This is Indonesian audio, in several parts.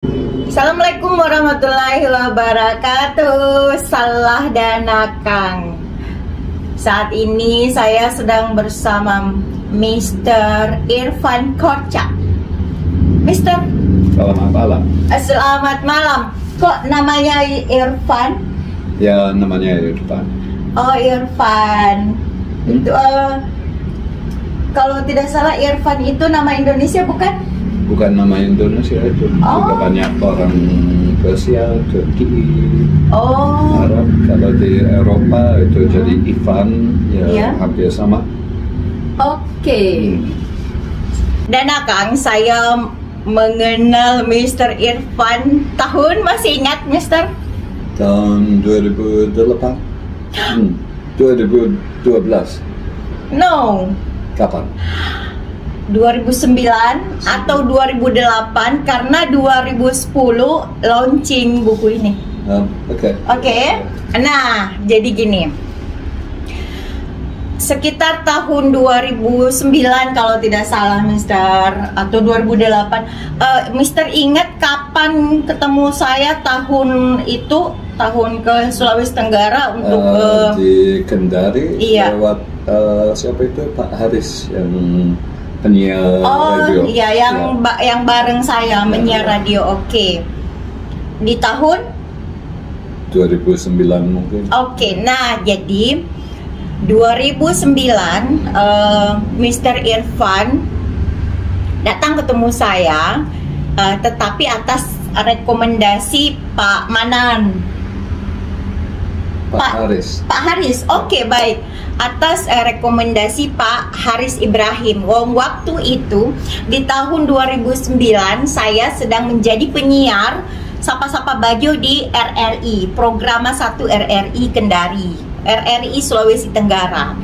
Assalamualaikum warahmatullahi wabarakatuh. Salah dan Akang. Saat ini saya sedang bersama Mr. Irfan Kocak. Mr. Selamat malam. Selamat malam. Kok namanya Irfan? Ya, namanya Irfan. Oh, Irfan. Itu kalau tidak salah Irfan itu nama Indonesia bukan? Bukan nama Indonesia itu. Juga banyak orang Persia, Turki, Arab. Kalau di Eropa itu jadi Ivan, ya hampir sama. Oke. Dan Akang, saya mengenal Mr. Irfan tahun, masih ingat Mr.? Tahun 2008. 2012. No. Kapan? 2009 atau 2008, karena 2010 launching buku ini. Oke. Nah, jadi gini. Sekitar tahun 2009 kalau tidak salah, Mister, atau 2008. Mister ingat kapan ketemu saya tahun itu? Tahun ke Sulawesi Tenggara untuk di Kendari. Iya. Lewat siapa itu? Pak Haris yang penyiar radio. Iya, yang bareng saya menyiar radio. Oke. Di tahun 2009 mungkin. Oke. Nah, jadi 2009 Mr. Irfan datang ketemu saya, tetapi atas rekomendasi Pak Manan. Pak Haris. Oke, baik. Atas rekomendasi Pak Haris Ibrahim. Waktu itu di tahun 2009 saya sedang menjadi penyiar Sapa-Sapa Bajo di RRI, Programa 1 RRI Kendari, RRI Sulawesi Tenggara.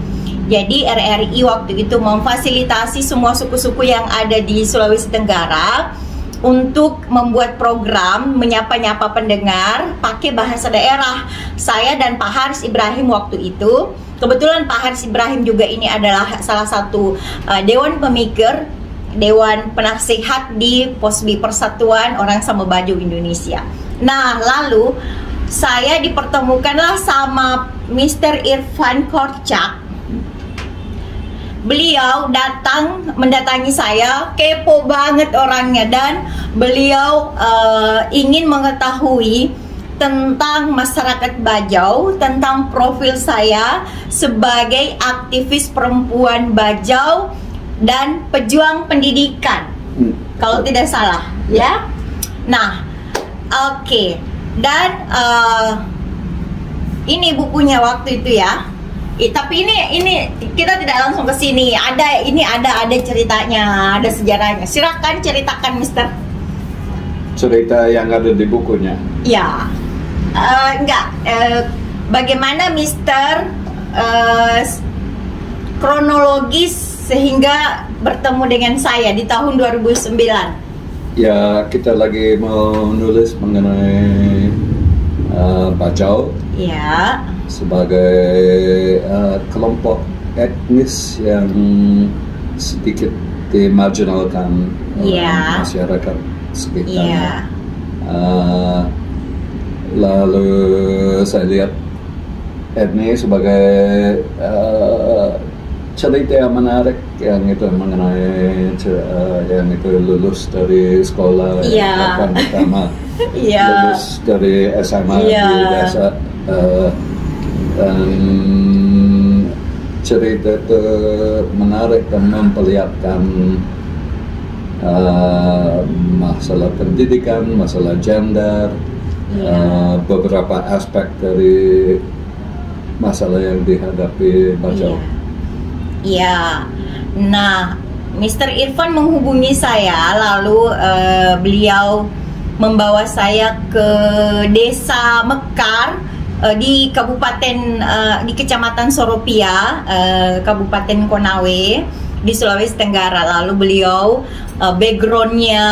Jadi RRI waktu itu memfasilitasi semua suku-suku yang ada di Sulawesi Tenggara untuk membuat program menyapa-nyapa pendengar pakai bahasa daerah. Saya dan Pak Haris Ibrahim waktu itu, kebetulan Pak Haris Ibrahim juga ini adalah salah satu dewan pemikir, dewan penasihat di POSBI, Persatuan Orang Sama Bajo Indonesia. Nah, lalu saya dipertemukanlah sama Mr. Irfan Kocak. Beliau mendatangi saya, kepo banget orangnya, dan beliau ingin mengetahui tentang masyarakat Bajau, tentang profil saya sebagai aktivis perempuan Bajau dan pejuang pendidikan, kalau tidak salah, ya. Nah, oke. Dan ini bukunya waktu itu ya. Tapi ini kita tidak langsung ke sini. Ada ceritanya, ada sejarahnya. Silakan ceritakan, Mister. Cerita yang ada di bukunya. Ya, enggak. Bagaimana Mister kronologis sehingga bertemu dengan saya di tahun 2009? Ya, kita lagi mau nulis mengenai Bajau. Ya. Sebagai kelompok etnis yang sedikit dimarginalkan oleh masyarakat sekitar. Lalu saya lihat etnis sebagai cerita yang menarik, yang itu mengenai yang itu lulus dari sekolah yang pertama, lulus dari SMA di desa. Dan cerita itu menarik dan memperlihatkan masalah pendidikan, masalah gender, beberapa aspek dari masalah yang dihadapi Bajau. Iya. Nah, Mr. Irfan menghubungi saya, lalu beliau membawa saya ke Desa Mekar di Kabupaten di Kecamatan Soropia, Kabupaten Konawe di Sulawesi Tenggara. Lalu beliau backgroundnya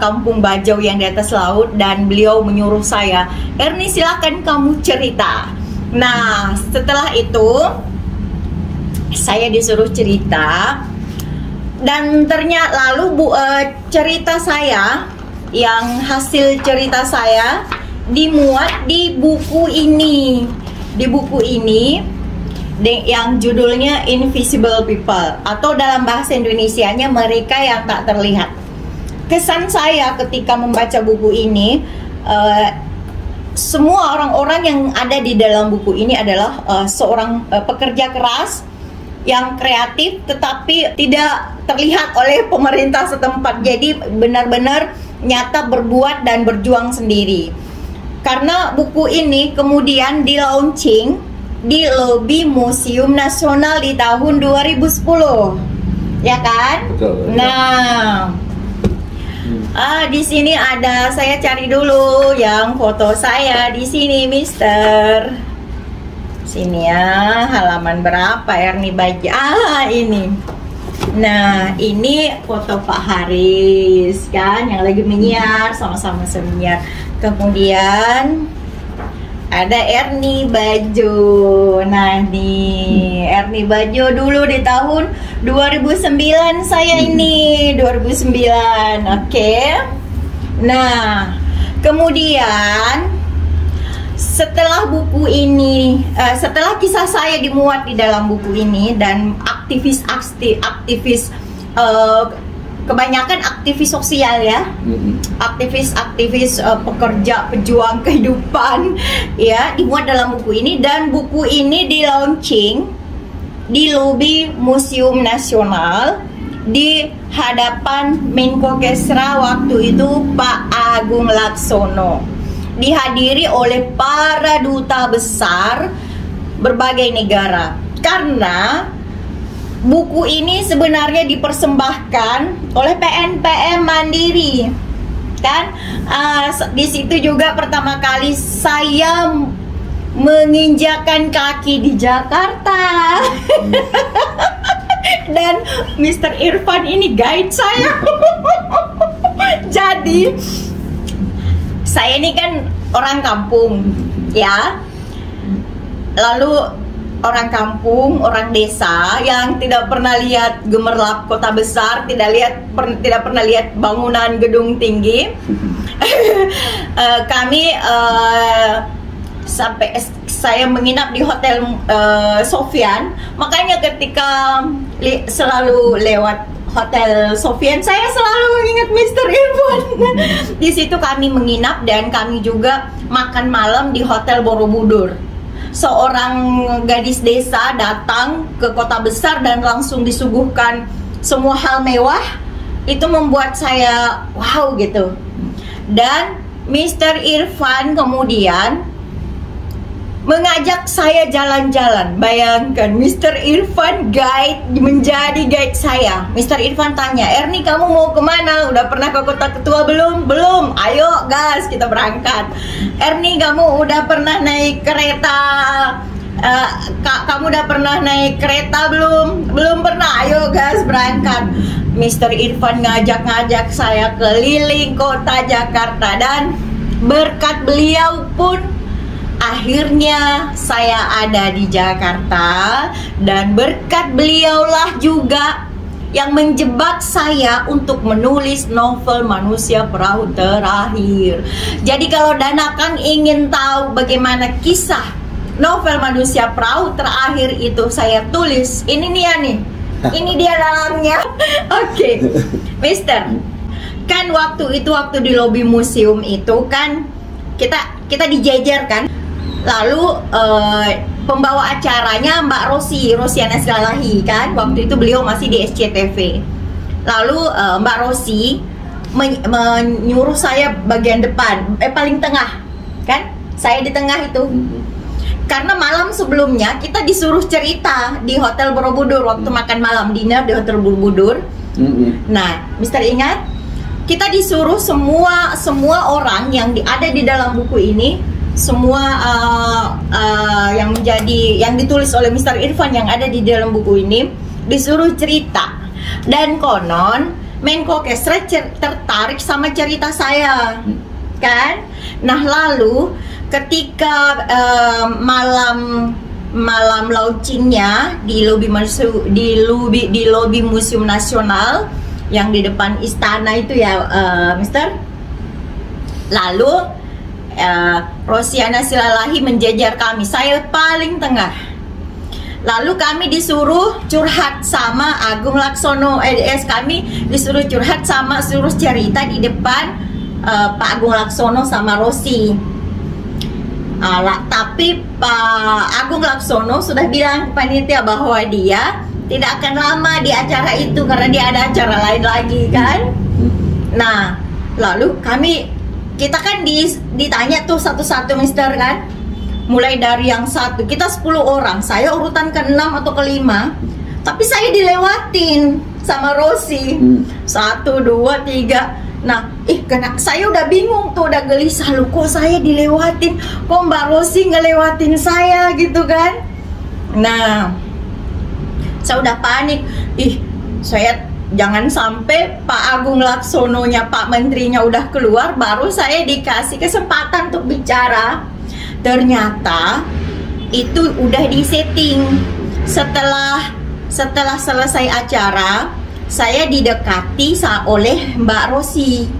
kampung Bajau yang di atas laut, dan beliau menyuruh saya, Erni silakan kamu cerita. Nah, setelah itu saya disuruh cerita, dan ternyata lalu cerita saya yang hasil cerita saya dimuat di buku ini. Di buku ini yang judulnya Invisible People, atau dalam bahasa Indonesianya mereka yang tak terlihat. Kesan saya ketika membaca buku ini, semua orang-orang yang ada di dalam buku ini adalah seorang pekerja keras yang kreatif tetapi tidak terlihat oleh pemerintah setempat. Jadi benar-benar nyata berbuat dan berjuang sendiri. Karena buku ini kemudian di-launching di lobi Museum Nasional di tahun 2010. Ya kan? Betul. Nah, di sini ada, saya cari dulu yang foto saya di sini, Mister. Sini ya, halaman berapa Erni baca? Ini. Nah, ini foto Pak Haris kan yang lagi menyiar, sama-sama menyiar. Kemudian ada Erni Bajo. Nah, nih Erni Bajo dulu di tahun 2009 saya ini, 2009. Oke. Nah, kemudian setelah buku ini, setelah kisah saya dimuat di dalam buku ini dan aktivis kebanyakan aktivis sosial ya, aktivis pekerja pejuang kehidupan ya, dimuat dalam buku ini, dan buku ini di launching di lobi Museum Nasional di hadapan Menko Kesra waktu itu Pak Agung Laksono, dihadiri oleh para duta besar berbagai negara. Karena buku ini sebenarnya dipersembahkan oleh PNPM Mandiri, kan? Di situ juga pertama kali saya menginjakan kaki di Jakarta. Dan Mr. Irfan ini guide saya. Jadi saya ini kan orang kampung ya, lalu orang kampung, orang desa yang tidak pernah lihat gemerlap kota besar, tidak pernah lihat bangunan gedung tinggi. Kami sampai saya menginap di hotel Sofian, makanya ketika selalu lewat Hotel Sofian saya selalu ingat Mr. Irfan. Di situ kami menginap dan kami juga makan malam di Hotel Borobudur. Seorang gadis desa datang ke kota besar dan langsung disuguhkan semua hal mewah. Itu membuat saya wow gitu. Dan Mr. Irfan kemudian mengajak saya jalan-jalan. Bayangkan, Mr. Irfan menjadi guide saya. Mr. Irfan tanya, Erni kamu mau kemana? Udah pernah ke Kota Ketua belum? Belum. Ayo gas, kita berangkat. Erni kamu udah pernah naik kereta? Kamu udah pernah naik kereta belum? Belum pernah. Ayo gas, berangkat. Mr. Irfan ngajak saya keliling kota Jakarta, dan berkat beliau pun akhirnya saya ada di Jakarta, dan berkat beliaulah juga yang menjebak saya untuk menulis novel Manusia Perahu Terakhir. Jadi kalau Danakang ingin tahu bagaimana kisah novel Manusia Perahu Terakhir itu saya tulis, ini dia nih. Ini dia dalamnya. Oke. Mister, kan waktu di lobi museum itu kan kita dijejer kan. Lalu pembawa acaranya Mbak Rosiana Silalahi kan, waktu itu beliau masih di SCTV. Lalu Mbak Rosi menyuruh saya bagian depan, paling tengah kan, saya di tengah itu. Karena malam sebelumnya kita disuruh cerita di Hotel Borobudur waktu makan malam, dinner di Hotel Borobudur. Nah, Mister ingat, kita disuruh semua orang yang ada di dalam buku ini, semua yang ditulis oleh Mr. Irfan yang ada di dalam buku ini disuruh cerita. Dan konon Menko Kesra tertarik sama cerita saya kan. Nah, lalu ketika malam launchingnya di lobi Museum Nasional yang di depan istana itu ya, Mister. Lalu Rosiana Silalahi menjejar kami, saya paling tengah. Lalu kami disuruh curhat sama Agung Laksono, kami disuruh curhat sama, suruh cerita di depan Pak Agung Laksono sama Rosi. Tapi Pak Agung Laksono sudah bilang ke panitia bahwa dia tidak akan lama di acara itu karena dia ada acara lain lagi kan. Nah, lalu kita kan ditanya tuh satu-satu Mister kan. Mulai dari yang satu, kita 10 orang, saya urutan ke-6 atau ke-5, tapi saya dilewatin sama Rosi. 1, 2, 3. Nah, saya udah bingung tuh, udah gelisah, loh kok saya dilewatin, kok Mbak Rosi ngelewatin saya gitu kan. Nah, saya udah panik, saya jangan sampai Pak Agung Laksononya, Pak Menterinya udah keluar, baru saya dikasih kesempatan untuk bicara. Ternyata itu udah disetting. Setelah selesai acara, saya didekati oleh Mbak Rosi.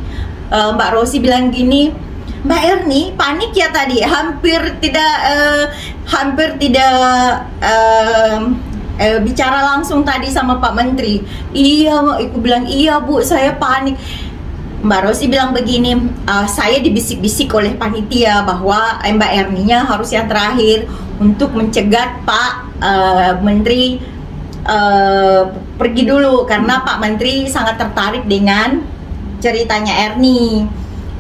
Mbak Rosi bilang gini, Mbak Erni panik ya tadi, hampir tidak bicara langsung tadi sama Pak Menteri. Iya, aku bilang iya Bu, saya panik. Mbak Rosi bilang begini, saya dibisik-bisik oleh panitia bahwa Mbak Erninya harus yang terakhir untuk mencegat Pak Menteri pergi dulu, karena Pak Menteri sangat tertarik dengan ceritanya Erni,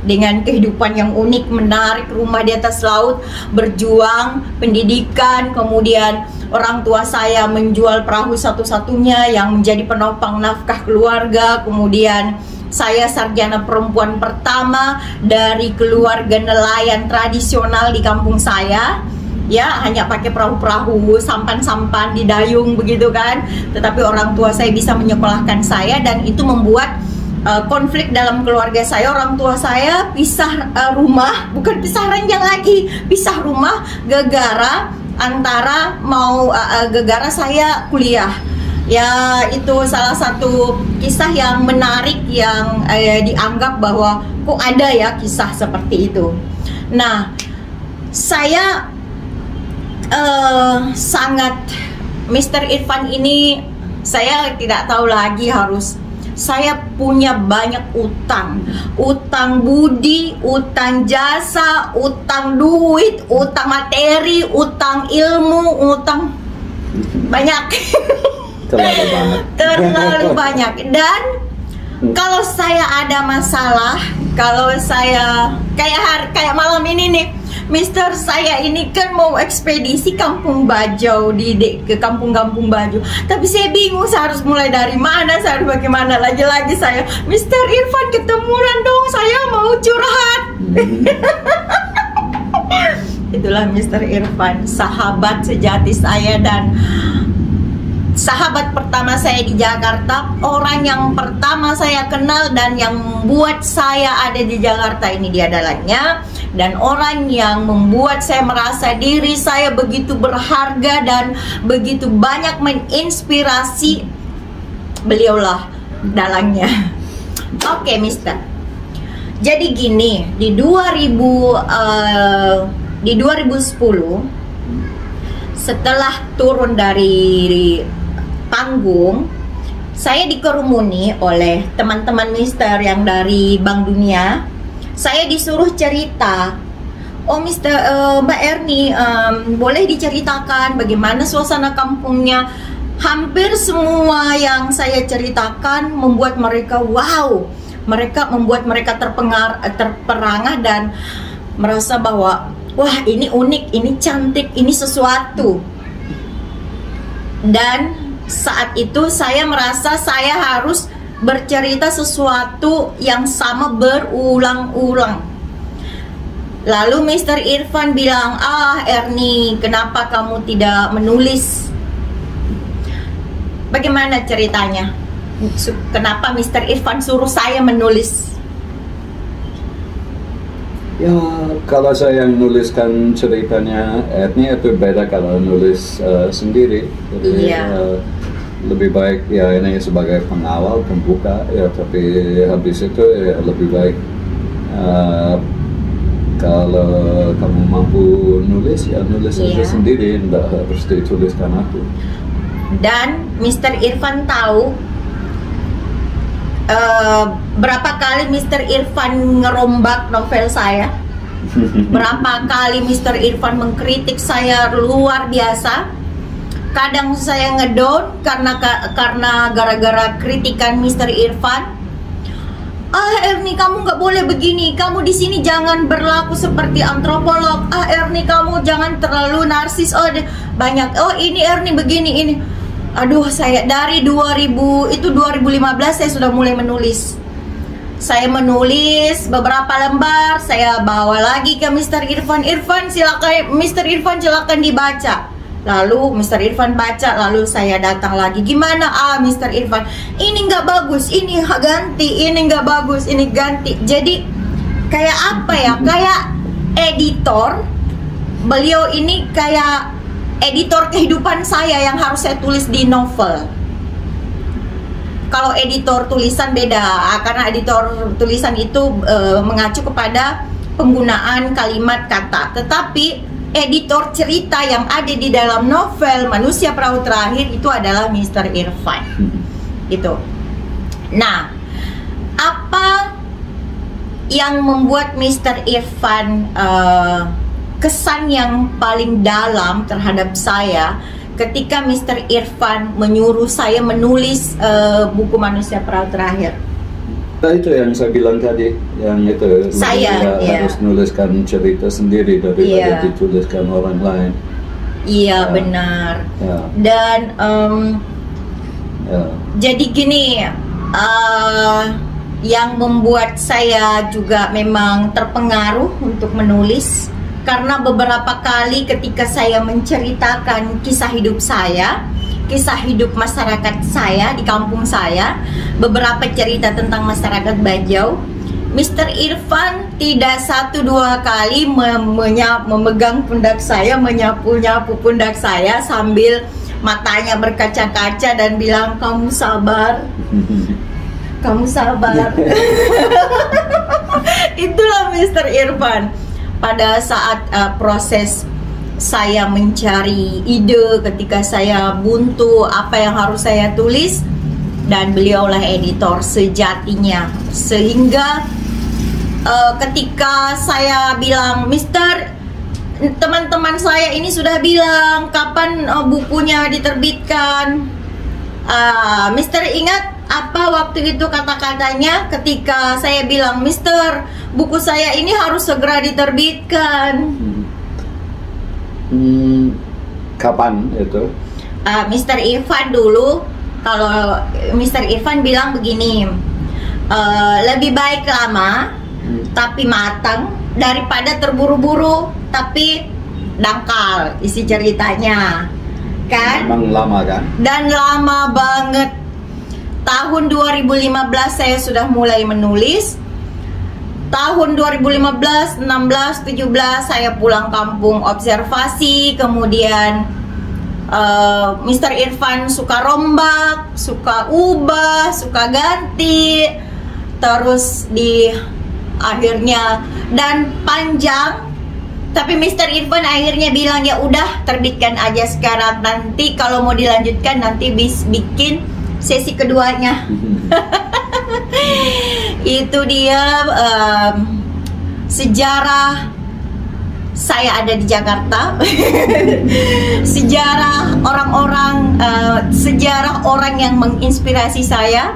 dengan kehidupan yang unik, menarik, rumah di atas laut, berjuang, pendidikan, kemudian orang tua saya menjual perahu satu-satunya yang menjadi penopang nafkah keluarga, kemudian saya sarjana perempuan pertama dari keluarga nelayan tradisional di kampung saya. Ya, hanya pakai perahu-perahu, sampan-sampan di dayung begitu kan. Tetapi orang tua saya bisa menyekolahkan saya, dan itu membuat konflik dalam keluarga saya. Orang tua saya pisah rumah, bukan pisah ranjang lagi, pisah rumah gegara gegara saya kuliah. Ya, itu salah satu kisah yang menarik yang dianggap bahwa kok ada ya kisah seperti itu. Nah, saya sangat Mr. Irfan ini, saya tidak tahu lagi saya punya banyak utang budi, utang jasa, utang duit, utang materi, utang ilmu, utang banyak. Terlalu banyak. Dan kalau saya ada masalah, kalau saya kayak malam ini nih, Mister, saya ini kan mau ekspedisi Kampung Bajau ke kampung-kampung Bajau, tapi saya bingung saya harus mulai dari mana, saya harus bagaimana. Lagi-lagi saya, Mister Irfan ketemuan dong, saya mau curhat. Itulah Mister Irfan, sahabat sejati saya dan sahabat pertama saya di Jakarta, orang yang pertama saya kenal dan yang membuat saya ada di Jakarta ini dia adalahnya, dan orang yang membuat saya merasa diri saya begitu berharga dan begitu banyak menginspirasi, beliaulah dalangnya. Oke, Mister. Jadi gini, di 2010 setelah turun dari panggung, saya dikerumuni oleh teman-teman Mister yang dari Bank Dunia. Saya disuruh cerita, oh Mister, Mbak Erni, boleh diceritakan bagaimana suasana kampungnya. Hampir semua yang saya ceritakan membuat mereka wow, membuat mereka terperangah dan merasa bahwa wah, ini unik, ini cantik, ini sesuatu. Dan saat itu saya merasa saya harus bercerita sesuatu yang sama berulang-ulang. Lalu Mr. Irfan bilang, Erni, kenapa kamu tidak menulis? Bagaimana ceritanya? Kenapa Mr. Irfan suruh saya menulis? Ya, kalau saya yang menuliskan ceritanya Erni itu beda kalau nulis sendiri. Jadi lebih baik ya ini sebagai pengawal, pembuka ya, tapi habis itu ya lebih baik kalau kamu mampu nulis ya nulis aja sendiri, nggak harus dituliskan aku. Dan Mr. Irfan tahu berapa kali Mr. Irfan ngerombak novel saya. Berapa kali Mr. Irfan mengkritik saya luar biasa. Kadang saya ngedown karena gara-gara kritikan Mr. Irfan. Erni, kamu nggak boleh begini. Kamu di sini jangan berlaku seperti antropolog. Erni, kamu jangan terlalu narsis. Banyak. Ini Erni begini ini. Aduh, saya dari 2015 saya sudah mulai menulis. Saya menulis beberapa lembar, saya bawa lagi ke Mr. Irfan. Mr. Irfan silakan dibaca. Lalu Mr. Irfan baca, lalu saya datang lagi. Gimana Mr. Irfan? Ini nggak bagus, ini ganti, ini nggak bagus, ini ganti. Jadi kayak apa ya? Kayak editor. Beliau ini kayak editor kehidupan saya yang harus saya tulis di novel. Kalau editor tulisan beda, karena editor tulisan itu mengacu kepada penggunaan kalimat kata. Tetapi editor cerita yang ada di dalam novel Manusia Perahu Terakhir itu adalah Mr. Irfan. Gitu. Nah, apa yang membuat Mr. Irfan kesan yang paling dalam terhadap saya ketika Mr. Irfan menyuruh saya menulis buku Manusia Perahu Terakhir? Nah, itu yang saya bilang tadi, yang itu saya harus nuliskan cerita sendiri daripada dituliskan orang lain. Iya, benar. Dan jadi gini, yang membuat saya juga memang terpengaruh untuk menulis karena beberapa kali ketika saya menceritakan kisah hidup saya, kisah hidup masyarakat saya di kampung saya, beberapa cerita tentang masyarakat Bajau, Mr. Irfan tidak 1-2 kali memegang pundak saya, menyapu-nyapu pundak saya sambil matanya berkaca-kaca dan bilang, kamu sabar, kamu sabar. Itulah Mr. Irfan. Pada saat proses saya mencari ide, ketika saya buntu apa yang harus saya tulis, dan beliaulah editor sejatinya. Sehingga ketika saya bilang, Mister, teman-teman saya ini sudah bilang kapan bukunya diterbitkan, Mister ingat apa waktu itu kata-katanya ketika saya bilang, Mister, buku saya ini harus segera diterbitkan. Kapan itu? Mr. Irfan dulu, kalau Mr. Irfan bilang begini, lebih baik lama tapi matang daripada terburu-buru tapi dangkal isi ceritanya, kan? Memang lama kan? Dan lama banget. Tahun 2015 saya sudah mulai menulis. Tahun 2015, 16, 17 saya pulang kampung observasi. Kemudian Mr. Irfan suka rombak, suka ubah, suka ganti. Terus di akhirnya dan panjang. Tapi Mr. Irfan akhirnya bilang, ya udah terbitkan aja sekarang. Nanti kalau mau dilanjutkan nanti bikin sesi keduanya. Itu dia sejarah saya ada di Jakarta. Sejarah orang-orang, sejarah orang yang menginspirasi saya,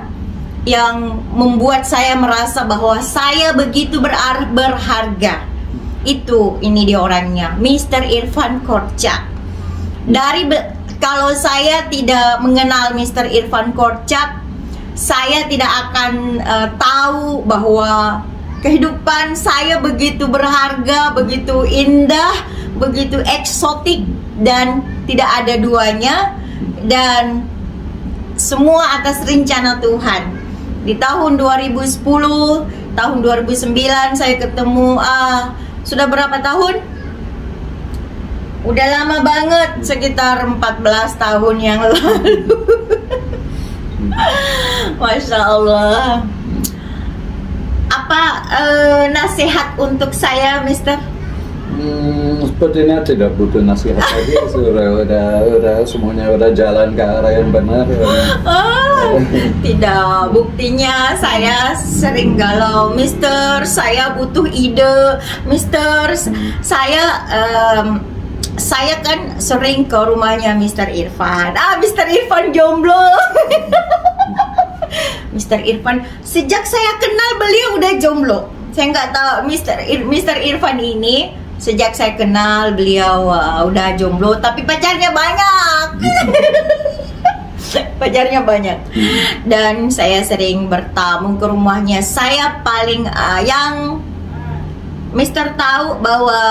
yang membuat saya merasa bahwa saya begitu berharga. Ini dia orangnya, Mr. Irfan Korczak. Kalau saya tidak mengenal Mr. Irfan Korczak, saya tidak akan tahu bahwa kehidupan saya begitu berharga, begitu indah, begitu eksotik, dan tidak ada duanya, dan semua atas rencana Tuhan. Di tahun 2010, tahun 2009 saya ketemu, sudah berapa tahun? Udah lama banget, sekitar 14 tahun yang lalu. Masya Allah. Apa apa nasihat untuk saya, Mister? Sepertinya tidak butuh nasihat lagi. Udah semuanya udah jalan ke arah yang benar. Tidak, buktinya saya sering galau, Mister. Saya butuh ide, Mister. Saya kan sering ke rumahnya Mister Irfan. Mister Irfan jomblo. Mister Irfan, sejak saya kenal beliau udah jomblo. Saya nggak tahu Mister Irfan ini. Sejak saya kenal beliau udah jomblo, tapi pacarnya banyak. Pacarnya banyak. Dan saya sering bertamu ke rumahnya. Saya paling yang Mister tahu bahwa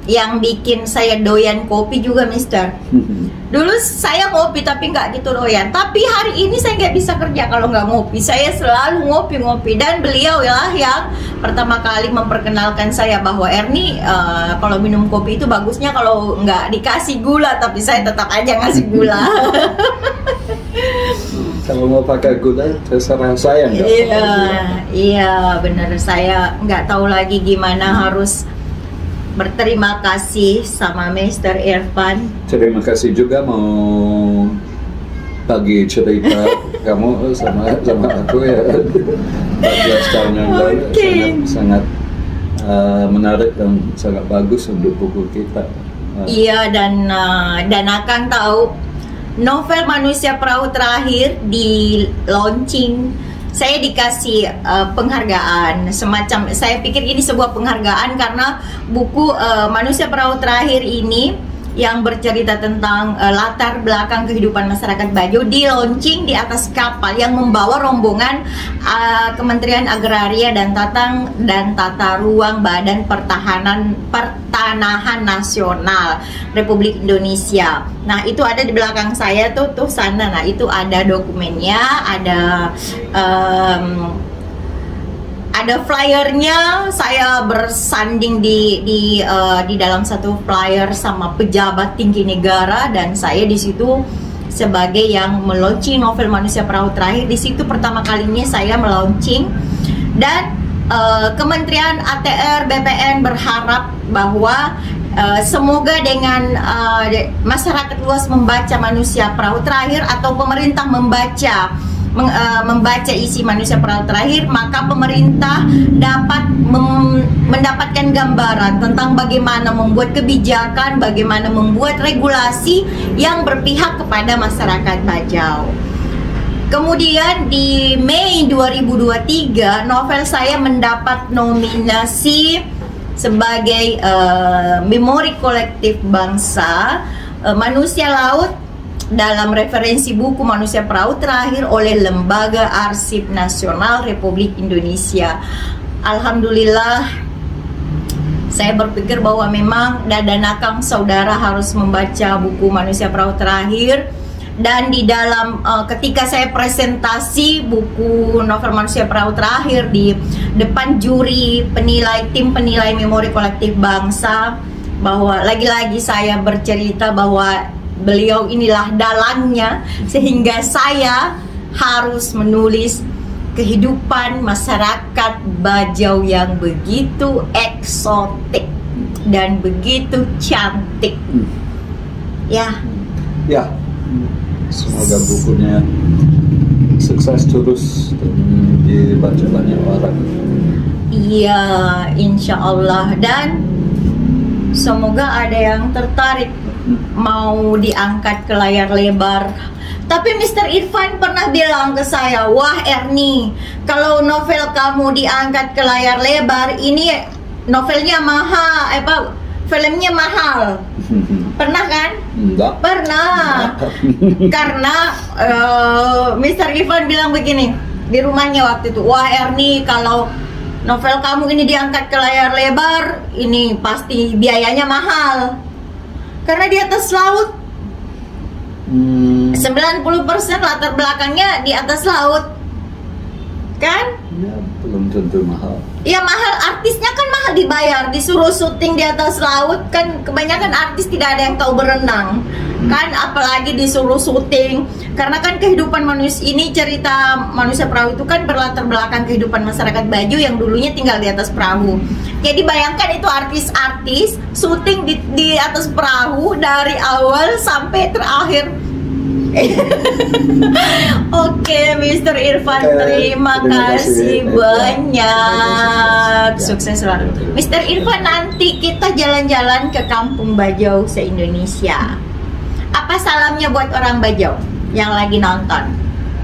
yang bikin saya doyan kopi juga, Mister. Dulu saya ngopi tapi nggak gitu doyan. Tapi hari ini saya nggak bisa kerja kalau nggak ngopi. Saya selalu ngopi-ngopi. Dan beliau lah yang pertama kali memperkenalkan saya bahwa Erni kalau minum kopi itu bagusnya kalau nggak dikasih gula. Tapi saya tetap aja ngasih gula. Kalau mau pakai gula terserah saya nggak. Iya benar. Saya nggak tahu lagi gimana harus berterima kasih sama Mr. Irfan. Terima kasih juga mau bagi cerita kamu sama aku ya. 14 tahun yang lalu sangat menarik dan sangat bagus untuk buku kita. Iya dan Akang tahu novel Manusia Perahu terakhir di launching. Saya dikasih penghargaan semacam, saya pikir ini sebuah penghargaan karena buku Manusia Perahu terakhir ini yang bercerita tentang latar belakang kehidupan masyarakat Bajo di launching di atas kapal yang membawa rombongan Kementerian Agraria dan Tata Ruang Badan Pertanahan Nasional Republik Indonesia. Nah itu ada di belakang saya tuh sana. Nah itu ada dokumennya, ada flyernya. Saya bersanding di dalam satu flyer sama pejabat tinggi negara dan saya di situ sebagai yang melaunching novel Manusia Perahu terakhir. Di situ pertama kalinya saya melaunching dan Kementerian ATR BPN berharap bahwa semoga dengan masyarakat luas membaca Manusia Perahu terakhir atau pemerintah membaca isi Manusia Perahu terakhir, maka pemerintah dapat mendapatkan gambaran tentang bagaimana membuat kebijakan, bagaimana membuat regulasi yang berpihak kepada masyarakat Bajau. Kemudian di Mei 2023 novel saya mendapat nominasi sebagai Memori Kolektif Bangsa Manusia Laut dalam referensi buku Manusia Perahu terakhir oleh Lembaga Arsip Nasional Republik Indonesia. Alhamdulillah, saya berpikir bahwa memang dan Akang saudara harus membaca buku Manusia Perahu terakhir. Dan di dalam ketika saya presentasi buku novel Manusia Perahu terakhir di depan juri tim penilai Memori Kolektif Bangsa, bahwa lagi-lagi saya bercerita bahwa beliau inilah dalangnya, sehingga saya harus menulis kehidupan masyarakat Bajau yang begitu eksotik dan begitu cantik. Ya. Semoga bukunya sukses terus dan dibaca banyak orang. Iya, insya Allah. Dan semoga ada yang tertarik mau diangkat ke layar lebar. Tapi Mr. Irfan pernah bilang ke saya, wah Erni, kalau novel kamu diangkat ke layar lebar, ini novelnya mahal, filmnya mahal. Pernah kan? Enggak. Pernah. Karena Mr. Irfan bilang begini di rumahnya waktu itu, wah Erni, kalau novel kamu ini diangkat ke layar lebar, ini pasti biayanya mahal. Karena di atas laut, 90% latar belakangnya di atas laut, kan? Ya, belum tentu mahal. Ya mahal, artisnya kan mahal dibayar, disuruh syuting di atas laut kan, kebanyakan artis tidak ada yang tahu berenang. kan, apalagi disuruh syuting, karena kan kehidupan manusia ini, cerita Manusia Perahu itu kan berlatar belakang kehidupan masyarakat Bajo yang dulunya tinggal di atas perahu. Jadi bayangkan itu artis-artis syuting di atas perahu dari awal sampai terakhir. Oke, Mr. Irfan, terima kasih banyak. Sukses selalu. Mr. Irfan, nanti kita jalan-jalan ke kampung Bajo se-Indonesia. Apa salamnya buat orang Bajo yang lagi nonton?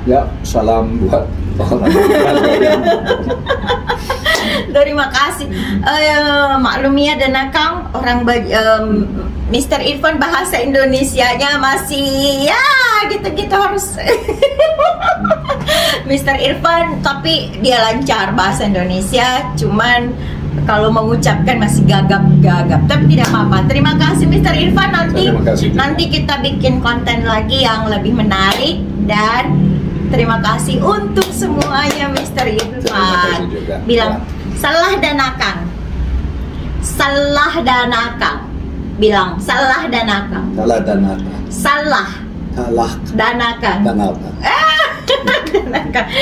Ya, salam buat orang Bajo. Terima kasih. Maklumia dan Akang, orang Mr. Irfan bahasa Indonesianya masih ya gitu-gitu harus. Mr. Irfan tapi dia lancar bahasa Indonesia, cuman kalau mengucapkan masih gagap-gagap, tapi tidak apa-apa. Terima kasih Mr. Irfan, nanti kita bikin konten lagi yang lebih menarik, dan terima kasih untuk semuanya Mr. Irfan. Bilang salah dan akang. Salah dan akang. Bilang salah dan akang. Salah dan akang. Salah. Salah dan akang. Dan akang.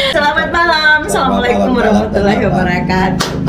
Selamat malam. Assalamualaikum warahmatullahi wabarakatuh.